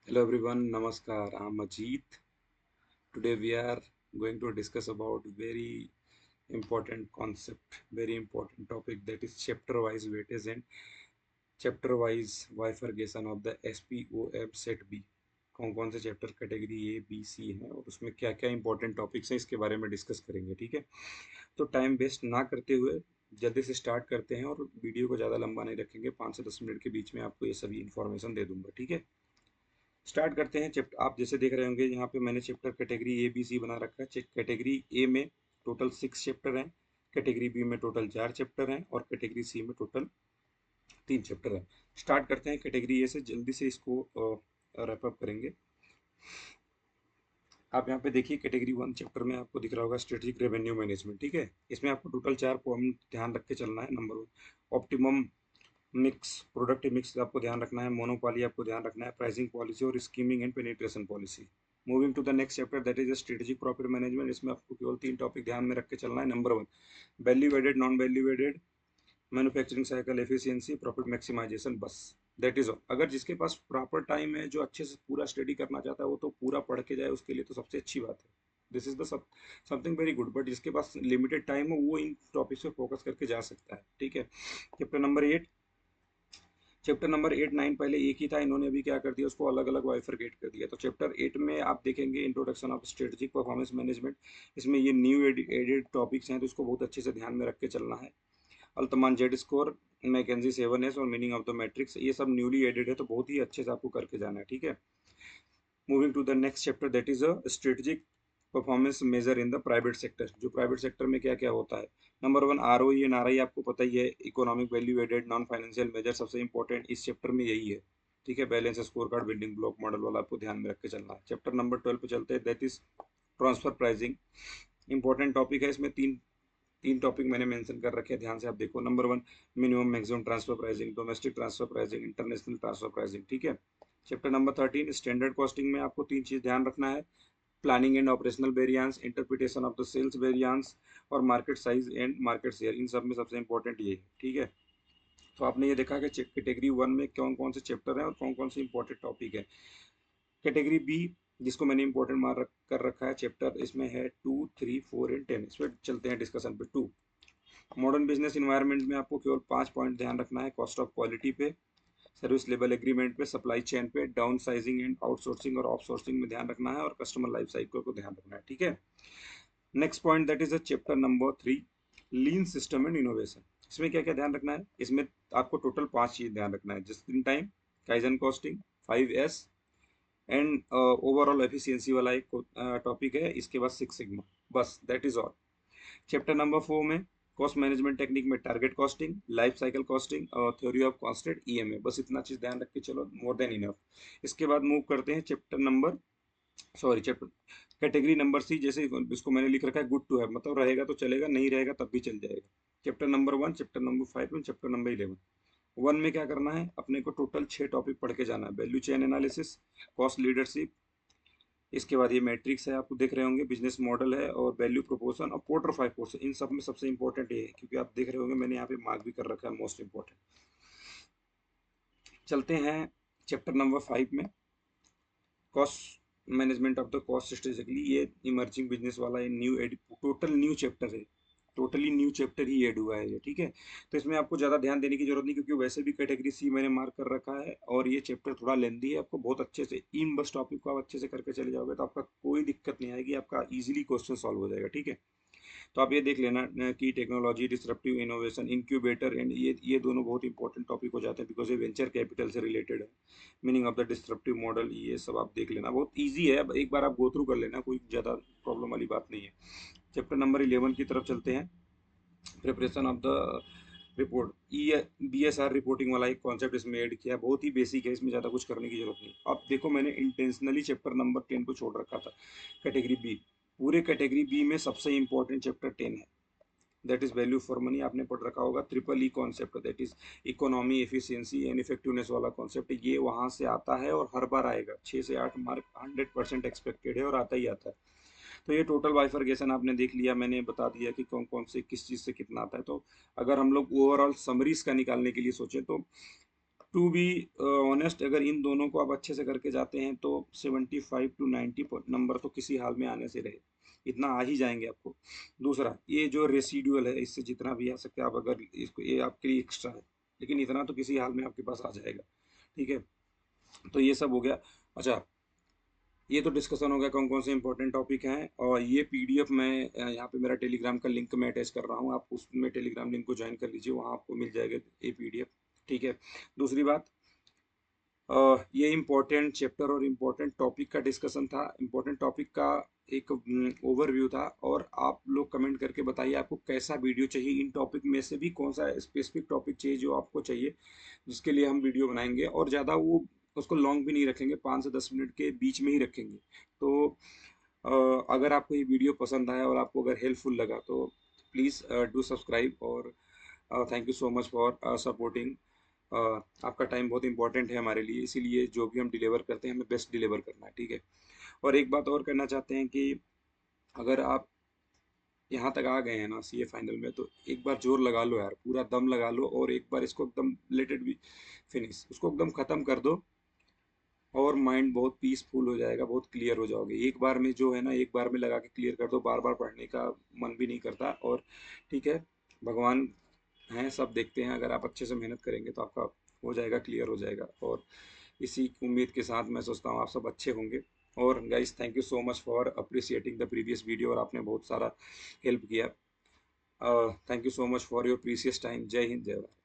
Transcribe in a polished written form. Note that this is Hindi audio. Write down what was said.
Hello everyone, Namaskar. I'm Ajit. Today we are going to discuss about very important concept, very important topic, that is chapter wise weightage and chapter wise bifurcation of the SPOM set B. कौन कौन से chapter category A B C हैं और उसमें क्या क्या इंपॉर्टेंट टॉपिक्स हैं इसके बारे में डिस्कस करेंगे। ठीक है, तो टाइम वेस्ट ना करते हुए जल्दी से स्टार्ट करते हैं और वीडियो को ज़्यादा लंबा नहीं रखेंगे। 5 से 10 मिनट के बीच में आपको ये सभी इन्फॉर्मेशन दे दूंगा। ठीक है, स्टार्ट करते हैं। चैप्टर आप जैसे देख रहे होंगे यहाँ पे मैंने chapter category A B C बना रखा है। कैटेगरी ए में टोटल 6 चैप्टर हैं, कैटेगरी बी में टोटल 4 चैप्टर हैं और कैटेगरी सी में टोटल 3 चैप्टर हैं। स्टार्ट करते हैं कैटेगरी ए से, जल्दी से इसको रैप अप करेंगे। आप यहाँ पे देखिए कैटेगरी 1 चैप्टर में आपको दिख रहा होगा स्ट्रेटेजिक रेवेन्यू मैनेजमेंट। ठीक है, इसमें आपको टोटल 4 पॉइंट ध्यान रख के चलना है। Number 1, optimum mix, product mix आपको ध्यान रखना है। मोनोपॉली आपको ध्यान रखना है। प्राइसिंग पॉलिसी और skimming and penetration policy. Moving to the next chapter that is strategic profit management. इसमें आपको केवल 3 टॉपिक ध्यान में रख के चलना है। Number 1, value added non value added, manufacturing cycle efficiency, profit maximisation, बस दैट इज ऑल। अगर जिसके पास प्रॉपर टाइम है, जो अच्छे से पूरा स्टडी करना चाहता है, वो तो पूरा पढ़ के जाए, उसके लिए तो सबसे अच्छी बात है। This is the something very good. But जिसके पास लिमिटेड टाइम हो, वो इन टॉपिक्स पे फोकस करके जा सकता है। ठीक है, चैप्टर नंबर 8, चैप्टर नंबर 8 9 पहले एक ही था, इन्होंने अभी क्या कर दिया, उसको अलग अलग बाइफरकेट कर दिया। तो चैप्टर 8 में आप देखेंगे introduction of strategic performance management. इसमें ये न्यू एडेड टॉपिक्स हैं, तो इसको बहुत अच्छे से ध्यान में रख के चलना है। अल्तमान जेड स्कोर, मैकेंजी 7S और मीनिंग ऑफ द मैट्रिक्स, ये सब न्यूली एडेड है, तो बहुत ही अच्छे से आपको करके जाना है। ठीक है, moving to the next chapter that is a strategic performance measure in the private sector. जो प्राइवेट सेक्टर में क्या क्या होता है। नंबर 1, ROE एंड RI आपको पता ही है। Economic value added non financial measure सबसे इंपॉर्टेंट इस चैप्टर में यही है। ठीक है, balance score card building block model वाला आपको ध्यान में रख के चलना है। चैप्टर नंबर 12 पे चलते हैं, that is transfer pricing. Important topic है। इसमें तीन तीन टॉपिक मैंने मेंशन कर रखे हैं, ध्यान से आप देखो। Number 1, minimum maximum transfer pricing, domestic transfer pricing, international transfer pricing. ठीक है, चैप्टर नंबर 13, स्टैंडर्ड कॉस्टिंग में आपको 3 चीज ध्यान रखना है। Planning and operational variance, interpretation of the sales variance और market size and market share. इन सब में सबसे इंपॉर्टेंट ये है। ठीक है, तो आपने ये देखा कि कैटेगरी 1 में कौन कौन से चैप्टर हैं और कौन कौन से इंपॉर्टेंट टॉपिक है। कैटेगरी बी, जिसको मैंने इंपॉर्टेंट कर रखा है चैप्टर, इसमें है 2 3 4 एंड 10। इस पर चलते हैं डिस्कशन पे। 2, मॉडर्न बिजनेस इन्वायरमेंट में आपको केवल 5 पॉइंट ध्यान रखना है। कॉस्ट ऑफ क्वालिटी पे, सर्विस लेवल एग्रीमेंट पे, सप्लाई चेन पे, डाउन साइजिंग एंड आउटसोर्सिंग और ऑफ सोर्सिंग में ध्यान रखना है और कस्टमर लाइफ साइकिल को ध्यान रखना है। ठीक है, next point that is a chapter number 3, lean system and innovation. इसमें क्या क्या ध्यान रखना है। इसमें आपको टोटल 5 चीज ध्यान रखना है। Just in time, kaizen costing, 5S and overall efficiency वाला एक टॉपिक है। इसके बाद 6 सिग्मा, बस that is all. Chapter number 4 में कॉस्ट मैनेजमेंट टेक्निक में target costing, life cycle costing और थ्योरी ऑफ कॉन्स्टेंट EMA, बस इतना चीज ध्यान रख के चलो, मोर देन इनफ। इसके बाद मूव करते हैं chapter number, sorry chapter, category number C. जैसे इसको मैंने लिख रखा है गुड टू है, मतलब रहेगा तो चलेगा, नहीं रहेगा तब भी चल जाएगा। Chapter number 1, chapter number 5 and chapter number 11। 1 में क्या करना है, अपने को टोटल 6 टॉपिक पढ़ के जाना है। Value chain analysis, cost leadership, इसके बाद ये मैट्रिक्स है, आपको देख रहे होंगे, बिजनेस मॉडल है और वैल्यू प्रोपोर्शन और पोर्टर 5 पोर्शन। इन सब में सबसे इंपॉर्टेंट ये है, क्योंकि आप देख रहे होंगे मैंने यहाँ पे मार्क भी कर रखा है मोस्ट इंपॉर्टेंट। चलते हैं चैप्टर नंबर 5 में, cost management of the cost strategically. ये इमर्जिंग बिजनेस वाला ये new add, total new chapter है, टोटली न्यू चैप्टर ही ऐड हुआ है ये। ठीक है, तो इसमें आपको ज़्यादा ध्यान देने की जरूरत नहीं, क्योंकि वैसे भी कैटेगरी सी मैंने मार्क कर रखा है और ये चैप्टर थोड़ा लेंदी है। आपको बहुत अच्छे से इन बस टॉपिक को आप अच्छे से करके चले जाओगे तो आपका कोई दिक्कत नहीं आएगी, आपका इजीली क्वेश्चन सॉल्व हो जाएगा। ठीक है, तो आप ये देख लेना कि technology, disruptive innovation, incubator and ये दोनों बहुत इंपॉर्टेंट टॉपिक हो जाते हैं, बिकॉज ये वेंचर कैपिटल से रिलेटेड है। Meaning of the disruptive model, ये सब आप देख लेना, बहुत ईजी है। अब एक बार आप गो थ्रू कर लेना, कोई ज़्यादा प्रॉब्लम वाली बात नहीं है। चैप्टर नंबर 11 की तरफ चलते हैं, preparation of the report. BSR reporting वाला एक कॉन्सेप्ट इसमें ऐड किया, बहुत ही बेसिक है, इसमें ज़्यादा कुछ करने की जरूरत नहीं। अब देखो मैंने इंटेंशनली चैप्टर नंबर 10 को छोड़ रखा था, कैटेगरी बी। पूरे कैटेगरी बी में सबसे इंपॉर्टेंट चैप्टर 10 है, that is value for money. आपने पढ़ रखा होगा triple E concept, that is economy, efficiency and effectiveness वाला कॉन्सेप्ट। ये वहां से आता है और हर बार आएगा। 6 से 8 मार्क 100% एक्सपेक्टेड है और आता ही आता है। तो ये टोटल बाइफरकेशन आपने देख लिया, मैंने बता दिया कि कौन कौन से किस चीज़ से कितना आता है। तो अगर हम लोग ओवरऑल समरीज का निकालने के लिए सोचें तो टू बी ऑनेस्ट, अगर इन दोनों को आप अच्छे से करके जाते हैं तो 75 to 90 नंबर तो किसी हाल में आने से रहे, इतना आ ही जाएंगे आपको। दूसरा, ये जो रेसिडुअल है, इससे जितना भी आ सकता है आप अगर इसको, ये आपके लिए एक्स्ट्रा है, लेकिन इतना तो किसी हाल में आपके पास आ जाएगा। ठीक है, तो ये सब हो गया। अच्छा, ये तो डिस्कशन हो गया कौन कौन से इंपॉर्टेंट टॉपिक हैं, और ये पीडीएफ मैं यहाँ पे मेरा टेलीग्राम का लिंक मैं अटैच कर रहा हूँ, आप उसमें टेलीग्राम लिंक को ज्वाइन कर लीजिए, वहाँ आपको मिल जाएगा ये पीडीएफ। ठीक है, दूसरी बात, ये इम्पोर्टेंट चैप्टर और इम्पोर्टेंट टॉपिक का डिस्कशन था, इम्पोर्टेंट टॉपिक का एक ओवरव्यू था, और आप लोग कमेंट करके बताइए आपको कैसा वीडियो चाहिए, इन टॉपिक में से भी कौन सा स्पेसिफिक टॉपिक चाहिए जो आपको चाहिए, जिसके लिए हम वीडियो बनाएंगे, और ज़्यादा वो उसको लॉन्ग भी नहीं रखेंगे, 5 से 10 मिनट के बीच में ही रखेंगे। तो अगर आपको ये वीडियो पसंद आया और आपको अगर हेल्पफुल लगा तो प्लीज़ डू सब्सक्राइब, और thank you so much for supporting. आपका टाइम बहुत इंपॉर्टेंट है हमारे लिए, इसीलिए जो भी हम डिलीवर करते हैं हमें बेस्ट डिलीवर करना है। ठीक है, और एक बात और करना चाहते हैं कि अगर आप यहाँ तक आ गए हैं ना सीए फाइनल में, तो एक बार जोर लगा लो यार, पूरा दम लगा लो, और एक बार इसको एकदम लेट इट बी फिनिश, उसको एकदम ख़त्म कर दो, और माइंड बहुत पीसफुल हो जाएगा, बहुत क्लियर हो जाओगे एक बार में, जो है ना एक बार में लगा के क्लियर कर दो, बार बार पढ़ने का मन भी नहीं करता। और ठीक है, भगवान हैं, सब देखते हैं, अगर आप अच्छे से मेहनत करेंगे तो आपका हो जाएगा, क्लियर हो जाएगा, और इसी उम्मीद के साथ मैं सोचता हूँ आप सब अच्छे होंगे। और guys, thank you so much for appreciating the previous video, और आपने बहुत सारा हेल्प किया। Thank you so much for your precious time. जय हिंद, जय भारत।